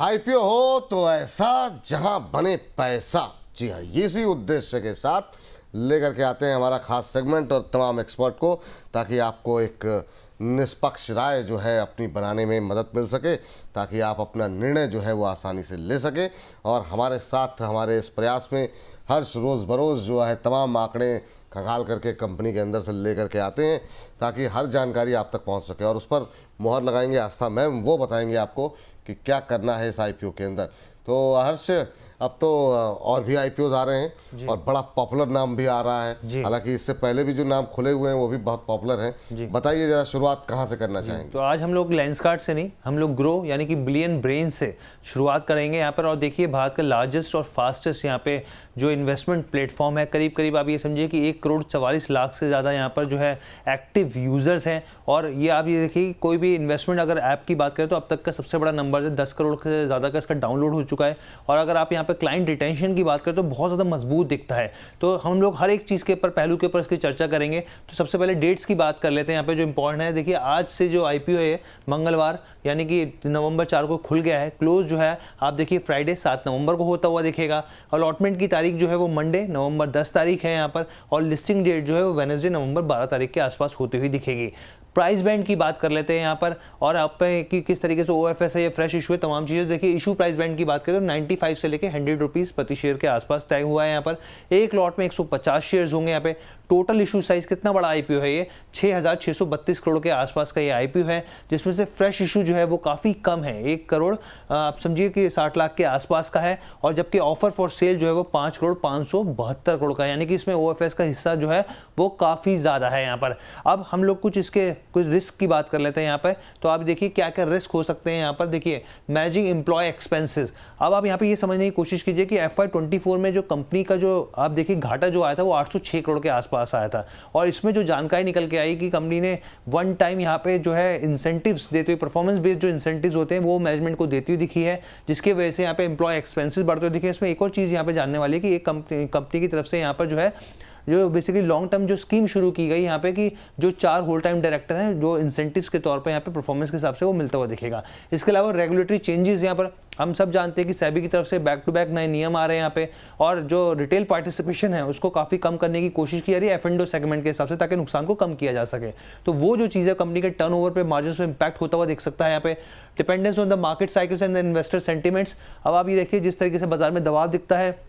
IPO हो तो ऐसा जहां बने पैसा। जी हाँ, इसी उद्देश्य के साथ लेकर के आते हैं हमारा खास सेगमेंट और तमाम एक्सपर्ट को, ताकि आपको एक निष्पक्ष राय जो है अपनी बनाने में मदद मिल सके, ताकि आप अपना निर्णय जो है वो आसानी से ले सकें। और हमारे साथ हमारे इस प्रयास में हर्ष रोज़ बरोज़ जो है तमाम आंकड़े खंगाल करके कंपनी के अंदर से लेकर के आते हैं, ताकि हर जानकारी आप तक पहुंच सके और उस पर मुहर लगाएंगे आस्था मैम, वो बताएंगे आपको कि क्या करना है इस आईपीओ के अंदर। तो हर्ष, अब तो और भी आईपीओ आ रहे हैं और बड़ा पॉपुलर नाम भी आ रहा है, हालांकि इससे पहले भी जो नाम खुले हुए हैं वो भी बहुत पॉपुलर हैं। बताइए जरा, शुरुआत कहाँ से करना चाहेंगे? तो आज हम लोग लेंसकार्ट से नहीं, हम लोग ग्रो यानी कि बिलियन ब्रेन से शुरुआत करेंगे यहाँ पर। और देखिए, भारत का लार्जेस्ट और फास्टेस्ट यहाँ पे जो इन्वेस्टमेंट प्लेटफॉर्म है, करीब करीब आप ये समझिए कि 1,44,00,000 से ज़्यादा यहाँ पर जो है एक्टिव यूज़र्स हैं। और ये आप ये देखिए, कोई भी इन्वेस्टमेंट अगर ऐप की बात करें तो अब तक का सबसे बड़ा नंबर है, 10 करोड़ से ज़्यादा का इसका डाउनलोड हो चुका है। और अगर आप यहाँ पे क्लाइंट रिटेंशन की बात करें तो बहुत ज़्यादा मजबूत दिखता है। तो हम लोग हर एक चीज़ के ऊपर, पहलू के ऊपर इसकी चर्चा करेंगे। तो सबसे पहले डेट्स की बात कर लेते हैं यहाँ पे जो इंपॉर्टेंट है। देखिए, आज से जो आईपीओ है मंगलवार यानी कि नवंबर 4 को खुल गया है। क्लोज जो है आप देखिए फ्राइडे 7 नवंबर को होता हुआ दिखेगा। अलॉटमेंट की तारीख जो है वो मंडे नवंबर 10 तारीख है यहाँ पर। और लिस्टिंग डेट जो है वो वेडनेसडे नवंबर 12 तारीख के आसपास होती हुई दिखेगी। प्राइस बैंड की बात कर लेते हैं यहाँ पर, और आप पे कि किस तरीके से ओएफएस है या फ्रेश इशू है, तमाम चीज़ें देखिए। इशू प्राइस बैंड की बात करें तो 95 से लेकर 100 रुपीज़ प्रति शेयर के आसपास तय हुआ है यहाँ पर। एक लॉट में 150 शेयर्स होंगे यहाँ पे। टोटल इशू साइज कितना बड़ा आईपीओ है ये, 6,632 करोड़ के आसपास का ये आईपीओ है, जिसमें से फ्रेश इशू जो है वो काफ़ी कम है, 1 करोड़ आप समझिए कि 60 लाख के आसपास का है। और जबकि ऑफर फॉर सेल जो है वो 5,572 करोड़ का है, यानी कि इसमें ओएफएस का हिस्सा जो है वो काफ़ी ज़्यादा है यहाँ पर। अब हम लोग कुछ रिस्क की बात कर लेते हैं यहाँ पर। तो आप देखिए क्या क्या रिस्क हो सकते हैं यहाँ पर। देखिए, मैनेजिंग एम्प्लॉय एक्सपेंसेस। अब आप यहाँ पे ये समझने की कोशिश कीजिए कि FY24 में जो कंपनी का जो आप देखिए घाटा जो आया था वो 806 करोड़ के आसपास आया था। और इसमें जो जानकारी निकल के आई कि कंपनी ने वन टाइम यहाँ पे जो है इंसेंटिव्स देते हुए, परफॉर्मेंस बेस्ड जो इंसेंटिव्स होते हैं वो मैनेजमेंट को देती हुई दिखी है, जिसकी वजह से यहाँ पे एम्प्लॉय एक्सपेंसेस बढ़ते हुए दिखे। इसमें एक और चीज़ यहाँ पे जानने वाली है कि एक कंपनी की तरफ से यहाँ पर जो है जो बेसिकली लॉन्ग टर्म जो स्कीम शुरू की गई यहाँ पे, कि जो 4 होल टाइम डायरेक्टर हैं जो इंसेंटिव्स के तौर पे यहाँ पे परफॉर्मेंस के हिसाब से वो मिलता हुआ दिखेगा। इसके अलावा रेगुलेटरी चेंजेस यहाँ पर हम सब जानते हैं कि सेबी की तरफ से बैक टू बैक नए नियम आ रहे हैं यहाँ पे, और जो रिटेल पार्टिसिपेशन है उसको काफ़ी कम करने की कोशिश की जा रही है F&O सेगमेंट के हिसाब से, ताकि नुकसान को कम किया जा सके। तो वो जो चीज़ें कंपनी के टर्नओवर पे, मार्जिन पे इंपैक्ट होता हुआ दिख सकता है यहाँ पे। Dependence on the market cycles and the investor sentiments. अब आप ये देखिए, जिस तरीके से बाजार में दबाव दिखता है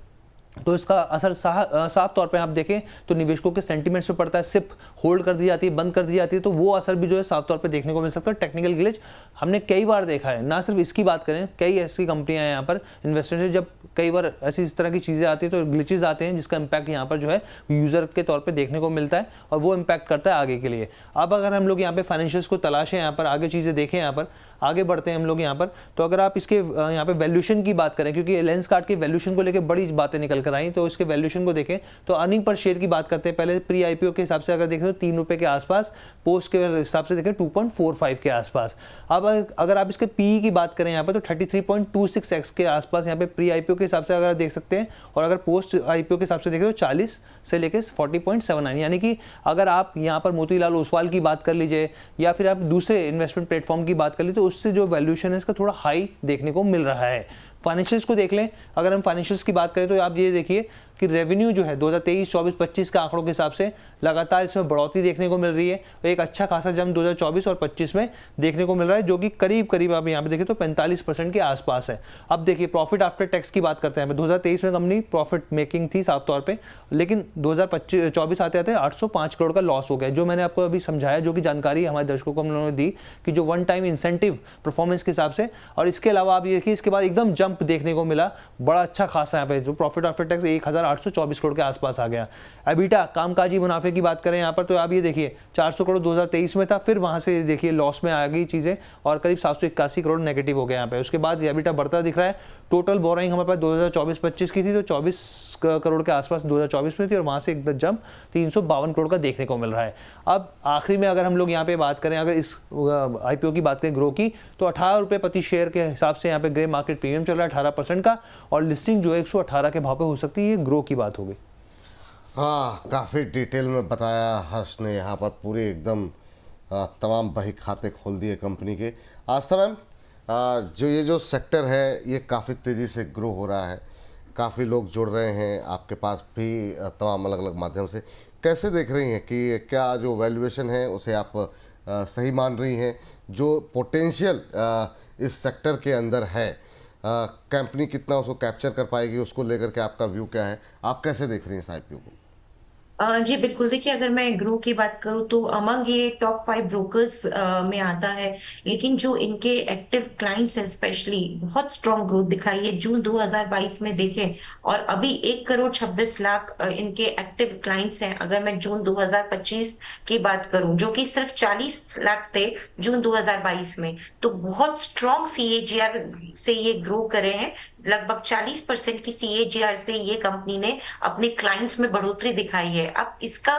तो इसका असर साफ तौर पे आप देखें तो निवेशकों के सेंटिमेंट्स पे पड़ता है। सिप होल्ड कर दी जाती है, बंद कर दी जाती है, तो वो असर भी जो है साफ तौर पे देखने को मिल सकता है। टेक्निकल ग्लिच हमने कई बार देखा है, ना सिर्फ इसकी बात करें, कई ऐसी कंपनियां हैं यहाँ पर इन्वेस्टर्स, जब कई बार ऐसी इस तरह की चीज़ें आती है तो ग्लिचेज आते हैं, जिसका इम्पैक्ट यहाँ पर जो है यूज़र के तौर पर देखने को मिलता है, और वो इम्पैक्ट करता है आगे के लिए। अब अगर हम लोग यहाँ पे फाइनेंशियल्स को तलाशें, यहाँ पर आगे चीज़ें देखें, यहाँ पर आगे बढ़ते हैं हम लोग यहाँ पर। तो अगर आप इसके यहाँ पे वैल्यूएशन की बात करें, क्योंकि लेंसकार्ट की वैल्यूएशन को लेकर बड़ी बातें निकल कर आई, तो इसके वैल्यूएशन को देखें तो अर्निंग पर शेयर की बात करते हैं। पहले प्री आईपीओ के हिसाब से अगर देखें तो 3 रुपये के आसपास, पोस्ट के हिसाब से देखें 2.45 के आसपास। अब अगर आप इसके पीई की बात करें यहाँ पर तो 33.26x के आसपास यहाँ पे प्री आईपीओ के हिसाब से अगर देख सकते हैं, और अगर पोस्ट आईपीओ के हिसाब से देखें तो 40 से लेकर 40.79, यानी कि अगर आप यहाँ पर मोतीलाल ओसवाल की बात कर लीजिए या फिर आप दूसरे इन्वेस्टमेंट प्लेटफॉर्म की बात कर लीजिए, तो उससे जो वैल्यूएशन है इसका थोड़ा हाई देखने को मिल रहा है। फाइनेंशियल्स को देख लें, अगर हम फाइनेंशियल्स की बात करें तो आप ये देखिए कि रेवेन्यू जो है 2023, 24, 25 के आंकड़ों के हिसाब से लगातार इसमें बढ़ोतरी देखने को मिल रही है। एक अच्छा खासा जंप 2024 और 25 में देखने को मिल रहा है, जो कि करीब करीब आप यहाँ पे देखें तो 45% के आसपास है। अब देखिए, प्रॉफिट आफ्टर टैक्स की बात करते हैं। 2023 में कंपनी प्रॉफिट मेकिंग थी साफ तौर पे, लेकिन 2024 आते आते 805 करोड़ का लॉस हो गया। जो मैंने आपको अभी समझाया, जो कि जानकारी हमारे दर्शकों को हम लोगों ने दी कि जो वन टाइम इंसेंटिव परफॉर्मेंस के हिसाब से, और इसके अलावा आप ये देखिए इसके बाद एकदम जंप देखने को मिला बड़ा अच्छा खासा यहाँ पे, जो प्रॉफिट आफ्टर टैक्स 1,824 करोड़ के आसपास आ गया। एबिटा कामकाजी मुनाफे की बात करें यहाँ पर तो आप ये देखिए 400 करोड़ 2023 में था, फिर वहाँ से देखिए लॉस में आ गई चीज़ें और करीब 781 करोड़ नेगेटिव हो गया यहाँ पे। उसके बाद एबिटा बढ़ता दिख रहा है। टोटल बोरोइंग हमारे पास 2024-25 की थी तो 24 करोड़ के आसपास 2024 में थी, और वहाँ से एकदम जंप 352 करोड़ का देखने को मिल रहा है। अब आखिरी में अगर हम लोग यहाँ पे बात करें, अगर इस आईपीओ की बात करें ग्रो की, तो 18 रुपये प्रति शेयर के हिसाब से यहाँ पे ग्रे मार्केट प्रीमियम चल रहा है 18% का, और लिस्टिंग जो है 118 के भाव पे हो सकती है। ये ग्रो की बात होगी। हाँ, काफ़ी डिटेल में बताया हर्ष ने यहाँ पर, पूरे एकदम तमाम बही खाते खोल दिए कंपनी के। आस्था मैम, जो ये जो सेक्टर है ये काफ़ी तेज़ी से ग्रो हो रहा है, काफ़ी लोग जुड़ रहे हैं आपके पास भी तमाम अलग अलग माध्यम से। कैसे देख रही हैं कि क्या जो वैल्यूएशन है उसे आप सही मान रही हैं? जो पोटेंशियल इस सेक्टर के अंदर है, कंपनी कितना उसको कैप्चर कर पाएगी, उसको लेकर के आपका व्यू क्या है? आप कैसे देख रही हैं इस आईपीओ को? जी बिल्कुल, देखिए अगर मैं ग्रो की बात करूँ तो अमंग ये टॉप 5 ब्रोकर्स में आता है। लेकिन जो इनके एक्टिव क्लाइंट्स हैं स्पेशली बहुत स्ट्रॉन्ग ग्रोथ दिखाई है जून 2022 में देखें, और अभी 1 करोड़ 26 लाख इनके एक्टिव क्लाइंट्स हैं। अगर मैं जून 2025 की बात करूँ जो कि सिर्फ 40 लाख थे जून 2022 में, तो बहुत स्ट्रॉन्ग सीएजीआर से ये ग्रो करे हैं। लगभग 40% की सीएजीआर से ये कंपनी ने अपने क्लाइंट्स में बढ़ोतरी दिखाई है। अब इसका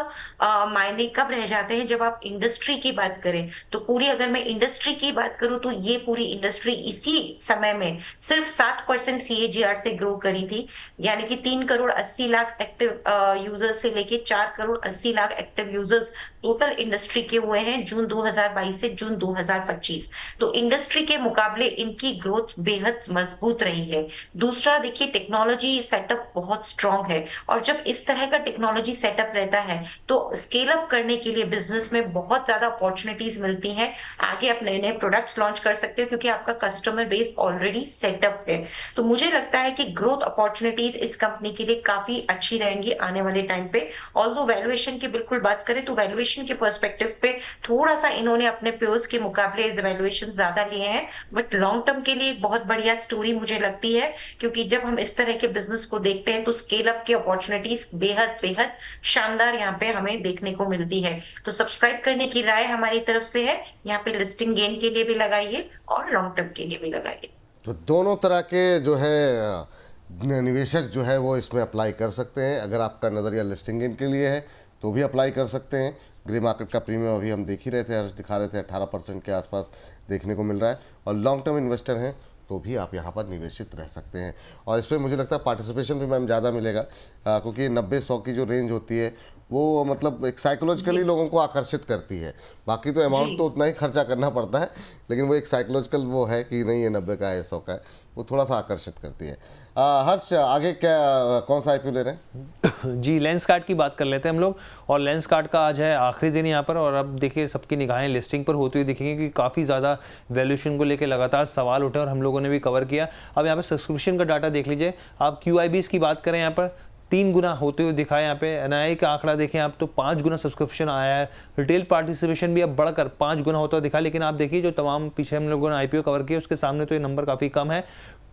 मायने कब रह जाते हैं जब आप इंडस्ट्री की बात करें, तो पूरी अगर मैं इंडस्ट्री की बात करूं तो ये पूरी इंडस्ट्री इसी समय में सिर्फ 7% सीएजीआर से ग्रो करी थी। यानी कि 3 करोड़ 80 लाख एक्टिव यूजर्स से लेके 4 crore 80 lakh active users total industry के हुए हैं जून 2022 से जून 2025। तो इंडस्ट्री के मुकाबले इनकी ग्रोथ बेहद मजबूत रही है। दूसरा देखिए, टेक्नोलॉजी सेटअप बहुत स्ट्रांग है, और जब इस तरह का टेक्नोलॉजी सेटअप रहता है तो स्केल अप करने के लिए बिजनेस में बहुत ज्यादा अपॉर्चुनिटीज मिलती हैं। आगे आप नए नए प्रोडक्ट्स लॉन्च कर सकते हो क्योंकि आपका कस्टमर बेस ऑलरेडी सेटअप है। तो मुझे लगता है कि ग्रोथ अपॉर्चुनिटीज इस कंपनी के लिए काफी अच्छी रहेंगी आने वाले टाइम पे। ऑल्दो वैल्यूएशन की बिल्कुल बात करें तो वैल्यूएशन के पर्सपेक्टिव पे थोड़ा सा इन्होंने अपने पेयर्स के मुकाबले वैल्यूएशन ज्यादा लिए हैं, बट लॉन्ग टर्म के लिए एक बहुत बढ़िया स्टोरी मुझे लगती है, क्योंकि जब हम इस तरह के बिजनेस को देखते हैं तो स्केल अप की अपॉर्चुनिटीज बेहद बेहद शानदार यहाँ पे हमें देखने को मिलती है। तो सब्सक्राइब करने की राय हमारी तरफ से है। यहाँ पे लिस्टिंग गेन के लिए भी लगाइए और लॉन्ग टर्म के लिए भी लगाइए। तो दोनों तरह के जो है निवेशक जो है वो इसमें अप्लाई कर सकते हैं। अगर आपका नज़रिया लिस्टिंग गेन के लिए है तो भी अप्लाई कर सकते हैं। ग्रे मार्केट का प्रीमियम अभी हम देख ही रहे थे, हर्ष दिखा रहे थे 18% के आसपास देखने को मिल रहा है, और लॉन्ग टर्म इन्वेस्टर हैं तो भी आप यहाँ पर निवेशित रह सकते हैं। और इसमें मुझे लगता है पार्टिसिपेशन भी मैम ज़्यादा मिलेगा, क्योंकि 90-100 की जो रेंज होती है वो मतलब एक साइकोलॉजिकली लोगों को आकर्षित करती है। बाकी तो अमाउंट तो उतना ही खर्चा करना पड़ता है, लेकिन वो एक साइकोलॉजिकल वो है कि नहीं ये 90 का है 100 का है, वो थोड़ा सा आकर्षित करती है। हर्ष, आगे क्या कौन सा आईपीओ ले रहे हैं? जी, लेंसकार्ट की बात कर लेते हैं हम लोग। और लेंसकार्ट का आज है आखिरी दिन यहाँ पर, और अब देखिए सबकी निगाहें लिस्टिंग पर होती हुई दिखेंगी कि काफ़ी ज़्यादा वैल्यूएशन को लेकर लगातार सवाल उठे और हम लोगों ने भी कवर किया। अब यहाँ पर सब्सक्रिप्शन का डाटा देख लीजिए। आप QIBs की बात करें यहाँ पर 3 गुना होते हुए दिखा है। यहाँ पे NII का आंकड़ा देखें आप तो 5 गुना सब्सक्रिप्शन आया है। रिटेल पार्टिसिपेशन भी अब बढ़कर 5 गुना होता हुआ दिखा। लेकिन आप देखिए जो तमाम पीछे हम लोगों ने आईपीओ कवर किया उसके सामने तो ये नंबर काफ़ी कम है।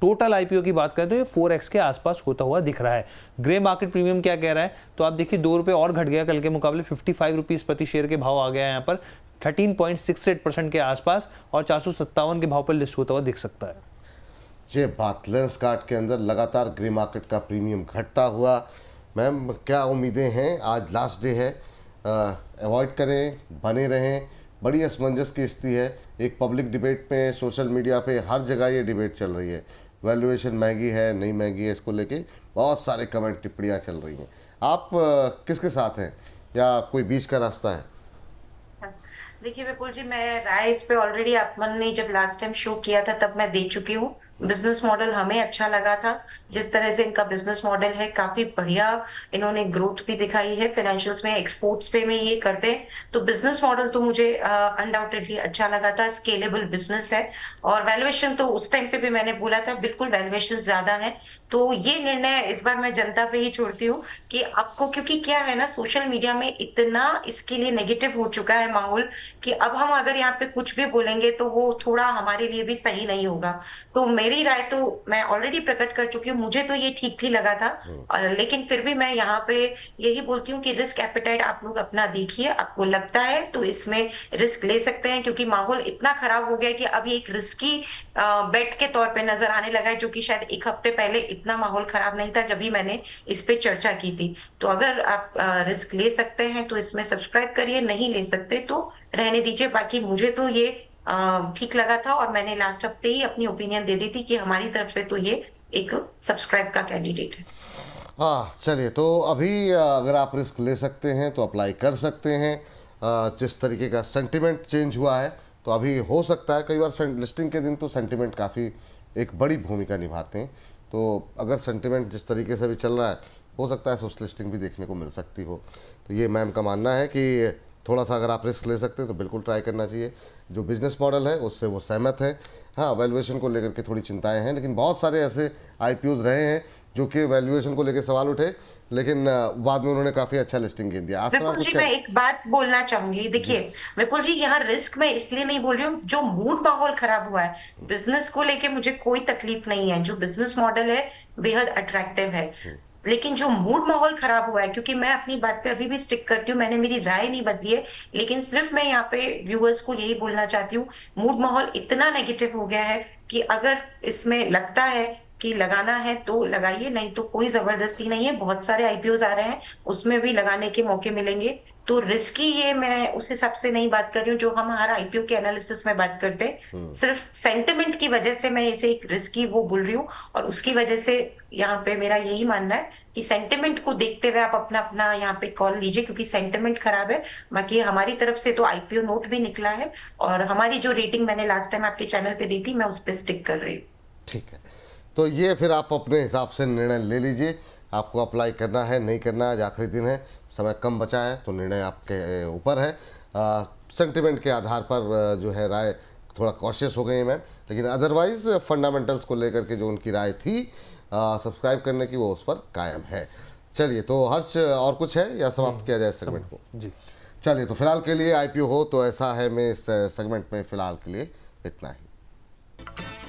टोटल आईपीओ की बात करें तो ये 4x के आसपास होता हुआ दिख रहा है। ग्रे मार्केट प्रीमियम क्या कह रहा है, तो आप देखिए 2 रुपये और घट गया कल के मुकाबले, 55 रुपीज़ प्रति शेयर के भाव आ गया है यहाँ पर 13.68% के आसपास, और 457 के भाव पर लिस्ट होता हुआ दिख सकता है। ये बात लेंसकार्ट के अंदर लगातार ग्रे मार्केट का प्रीमियम घटता हुआ, मैम क्या उम्मीदें हैं? आज लास्ट डे है, अवॉइड करें, बने रहें। बड़ी असमंजस की स्थिति है। एक पब्लिक डिबेट में, सोशल मीडिया पे हर जगह ये डिबेट चल रही है, वैल्यूएशन महंगी है नहीं महंगी है, इसको लेके बहुत सारे कमेंट टिप्पणियाँ चल रही हैं। आप किसके साथ हैं या कोई बीच का रास्ता है? देखिए विपुल जी, मैं राय इस पे ऑलरेडी अपन ने जब लास्ट टाइम शो किया था तब मैं दे चुकी हूँ। बिजनेस मॉडल हमें अच्छा लगा था, जिस तरह से इनका बिजनेस मॉडल है काफी बढ़िया। इन्होंने ग्रोथ भी दिखाई है, फाइनेंशियल्स में एक्सपोर्ट्स पे में ये करते हैं, तो बिजनेस मॉडल तो मुझे अनडाउटेडली अच्छा लगा था। स्केलेबल बिजनेस है, और वैल्यूएशन तो उस टाइम पे भी मैंने बोला था बिल्कुल वैल्यूएशन ज्यादा है। तो ये निर्णय इस बार मैं जनता पे ही छोड़ती हूँ कि आपको, क्योंकि क्या है ना, सोशल मीडिया में इतना इसके लिए नेगेटिव हो चुका है माहौल कि अब हम अगर यहाँ पे कुछ भी बोलेंगे तो वो थोड़ा हमारे लिए भी सही नहीं होगा। तो मेरी राय तो मैं ऑलरेडी प्रकट कर चुकी हूँ, मुझे तो ये ठीक ही लगा था। लेकिन फिर भी मैं यहाँ पे यही बोलती हूँ कि रिस्क एपेटाइट आप लोग अपना देखिए, आपको लगता है तो इसमें रिस्क ले सकते हैं, क्योंकि माहौल इतना खराब हो गया कि अभी एक रिस्की बेट के तौर पे नजर आने लगा है, जो कि शायद 1 हफ्ते पहले इतना माहौल खराब नहीं था जब भी मैंने इस पे चर्चा की थी। तो अगर आप रिस्क ले सकते हैं तो इसमें सब्सक्राइब करिए, नहीं ले सकते तो रहने दीजिए। बाकी मुझे तो ये ठीक लगा था, और मैंने लास्ट हफ्ते ही अपनी ओपिनियन दे दी थी कि हमारी तरफ से तो ये एक सब्सक्राइब का कैंडिडेट है। हाँ, चलिए, तो अभी अगर आप रिस्क ले सकते हैं तो अप्लाई कर सकते हैं। जिस तरीके का सेंटिमेंट चेंज हुआ है तो अभी हो सकता है, कई बार लिस्टिंग के दिन तो सेंटिमेंट काफ़ी एक बड़ी भूमिका निभाते हैं, तो अगर सेंटिमेंट जिस तरीके से भी चल रहा है, हो सकता है सोच लिस्टिंग भी देखने को मिल सकती हो। तो ये मैम का मानना है कि थोड़ा सा अगर आप रिस्क ले सकते हैं तो बिल्कुल ट्राई करना चाहिए। जो बिजनेस मॉडल है उससे वो सहमत है। हाँ, वैल्यूएशन को लेकर के थोड़ी चिंताएं हैं, लेकिन बहुत सारे ऐसे आईपीओज रहे हैं जो कि वैल्यूएशन को लेकर सवाल उठे, लेकिन बाद में उन्होंने काफ़ी अच्छा लिस्टिंग गिन दिया। विपुल जी, मैं एक बात बोलना चाहूंगी। देखिए विपुल जी, यहाँ रिस्क मैं इसलिए नहीं बोल रही हूँ, जो मूड माहौल खराब हुआ है बिजनेस को लेके मुझे कोई तकलीफ नहीं है। जो बिजनेस मॉडल है बेहद अट्रैक्टिव है, लेकिन जो मूड माहौल खराब हुआ है, क्योंकि मैं अपनी बात पे अभी भी स्टिक करती हूँ, मैंने मेरी राय नहीं बदली है, लेकिन सिर्फ मैं यहाँ पे व्यूअर्स को यही बोलना चाहती हूँ, मूड माहौल इतना नेगेटिव हो गया है कि अगर इसमें लगता है कि लगाना है तो लगाइए, नहीं तो कोई जबरदस्ती नहीं है। बहुत सारे आईपीओज आ रहे हैं, उसमें भी लगाने के मौके मिलेंगे। तो रिस्की ये मैं उस हिसाब से नहीं बात कर रही हूँ जो हम हर आईपीओ के एनालिसिस में बात करते हैं। सिर्फ सेंटिमेंट की वजह से मैं इसे एक रिस्की वो बोल रही हूँ, और उसकी वजह से यहाँ पे मेरा यही मानना है कि सेंटिमेंट को देखते हुए आप अपना अपना यहाँ पे कॉल लीजिए, क्योंकि सेंटिमेंट खराब है। बाकी हमारी तरफ से तो आईपीओ नोट भी निकला है, और हमारी जो रेटिंग मैंने लास्ट टाइम आपके चैनल पे दी थी, मैं उस पर स्टिक कर रही हूँ। ठीक है, तो ये फिर आप अपने हिसाब से निर्णय ले लीजिए, आपको अप्लाई करना है नहीं करना है। आज आखिरी दिन है, समय कम बचा है, तो निर्णय आपके ऊपर है। सेंटिमेंट के आधार पर जो है राय थोड़ा कॉशियस हो गई है मैम, लेकिन अदरवाइज फंडामेंटल्स को लेकर के जो उनकी राय थी सब्सक्राइब करने की, वो उस पर कायम है। चलिए, तो हर्ष और कुछ है या समाप्त किया जाए सेगमेंट को? जी चलिए, तो फिलहाल के लिए आईपीओ हो तो ऐसा है, मैं इस सेगमेंट में फिलहाल के लिए इतना ही।